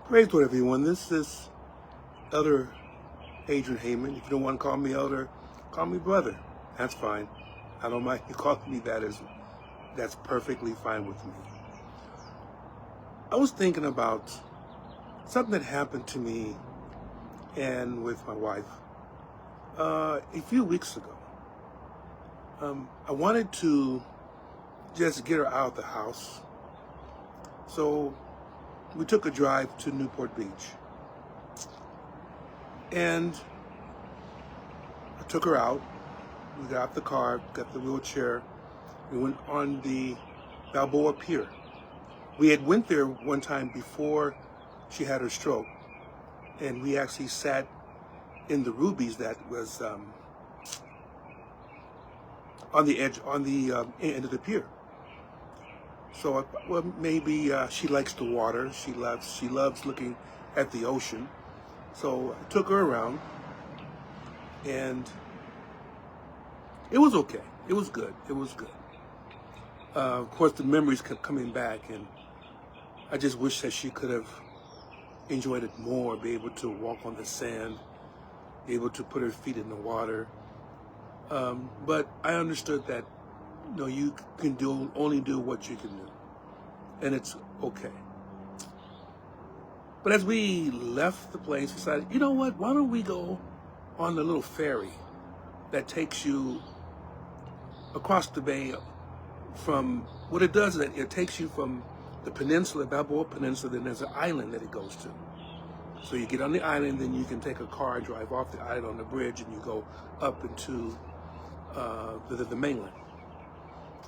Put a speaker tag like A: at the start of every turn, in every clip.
A: Praise Lord, everyone. This is Elder Adrian Heyman. If you don't want to call me Elder, call me brother. That's fine. I don't mind you calling me that. That's perfectly fine with me. I was thinking about something that happened to me and with my wife a few weeks ago. I wanted to just get her out of the house. So we took a drive to Newport Beach. And I took her out. We got out the car, got the wheelchair. We went on the Balboa Pier. We had went there one time before she had her stroke. And we actually sat in the Rubies that was on the edge, on the end of the pier. So well, maybe she likes the water. She loves looking at the ocean. So I took her around, and it was okay. It was good. It was good. Of course, the memories kept coming back, and I just wish that she could have enjoyed it more, be able to walk on the sand, be able to put her feet in the water. But I understood that, you can only do what you can do, and it's okay. But as we left the place, we decided, you know what? Why don't we go on the little ferry that takes you across the bay from, what it does is that it takes you from the peninsula, Balboa Peninsula, then there's an island that it goes to. So you get on the island, then you can take a car and drive off the island on the bridge, and you go up into the mainland.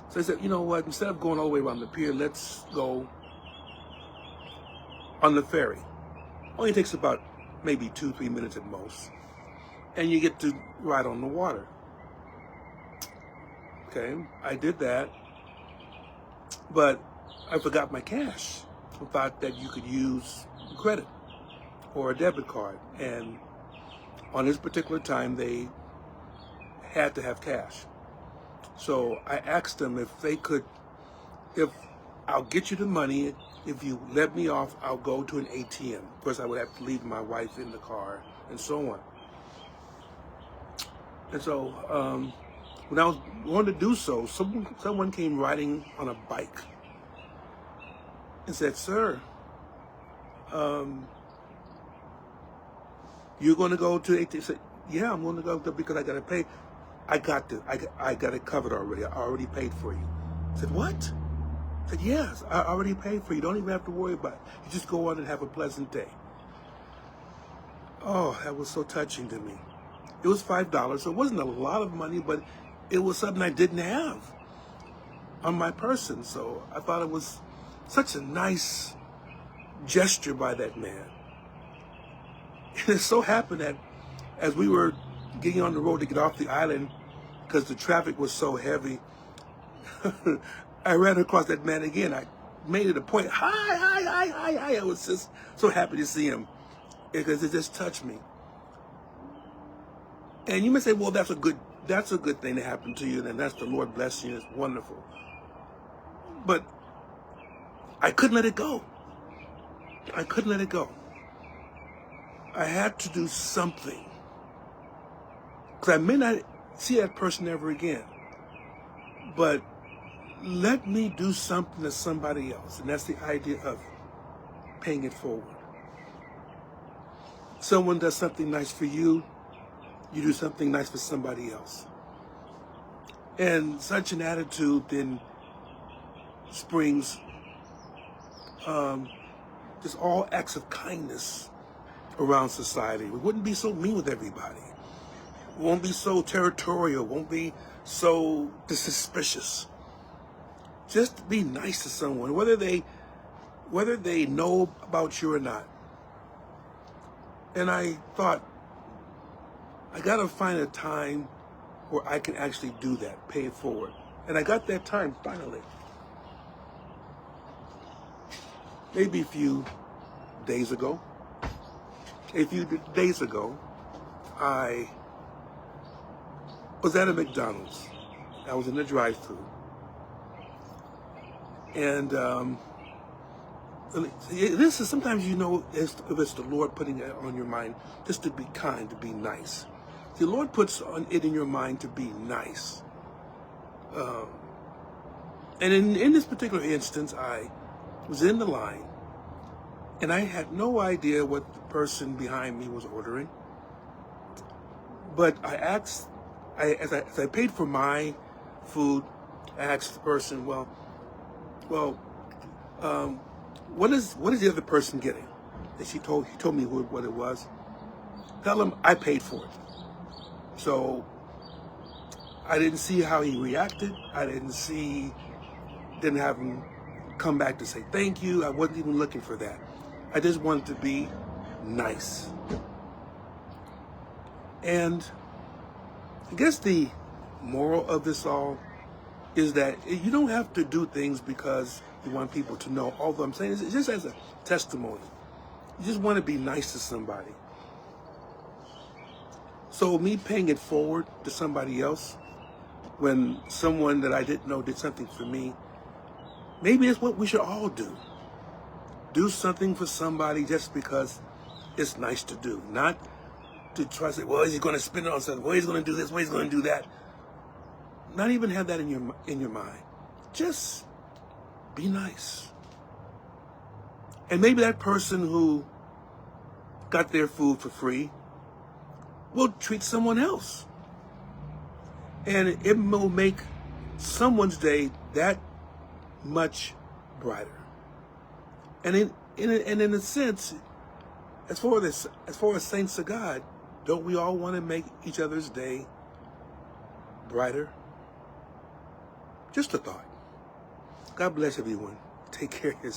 A: So I said, you know what, instead of going all the way around the pier, let's go on the ferry. Only takes about maybe 2-3 minutes at most. And you get to ride on the water. Okay, I did that, but I forgot my cash. I thought that you could use credit or a debit card. And on this particular time, they had to have cash. So I asked them if I'll get you the money. If you let me off, I'll go to an ATM. Of course, I would have to leave my wife in the car and so on. And so when I was going to do so, someone came riding on a bike and said, "Sir, you're going to go to ATM?" I said, "Yeah, I'm going to go because I got to pay. I got it covered already. I already paid for you." I said, "What?" I said, "Yes, I already paid for you. You don't even have to worry about it. You just go on and have a pleasant day." Oh, that was so touching to me. It was $5, so it wasn't a lot of money, but it was something I didn't have on my person. So I thought it was such a nice gesture by that man. And it so happened that as we were getting on the road to get off the island, because the traffic was so heavy, I ran across that man again. I made it a point. Hi. I was just so happy to see him because it just touched me. And you may say, well, that's a good thing to happen to you, and that's the Lord blessing you. It's wonderful. But I couldn't let it go. I couldn't let it go. I had to do something. Because I may not see that person ever again. But let me do something to somebody else. And that's the idea of paying it forward. Someone does something nice for you, you do something nice for somebody else. And such an attitude then springs just all acts of kindness around society. We wouldn't be so mean with everybody. We won't be so territorial, won't be so suspicious. Just be nice to someone, whether they know about you or not. And I thought, I gotta find a time where I can actually do that, pay it forward. And I got that time finally. Maybe a few days ago, I was at a McDonald's. I was in the drive-thru. And This is sometimes if it's the Lord putting it on your mind just to be kind, to be nice. The Lord puts it in your mind to be nice. And in this particular instance, I was in the line, and I had no idea what the person behind me was ordering. But I asked, as I paid for my food, I asked the person, well, what is the other person getting? And he told me what it was. Tell him I paid for it. So I didn't see how he reacted. I didn't have him come back to say thank you. I wasn't even looking for that. I just wanted to be nice. And I guess the moral of this all is that you don't have to do things because you want people to know. Although I'm saying it's just as a testimony. You just want to be nice to somebody. So me paying it forward to somebody else when someone that I didn't know did something for me, maybe it's what we should all do. Do something for somebody just because it's nice to do. Not to try to say, well, is he going to spend it on something? Well, he's going to do this. Well, he's going to do that. Not even have that in your mind. Just be nice. And maybe that person who got their food for free will treat someone else. And it will make someone's day that much brighter. And in a sense, as far as saints of God, don't we all want to make each other's day brighter? Just a thought. God bless everyone. Take care of yourself.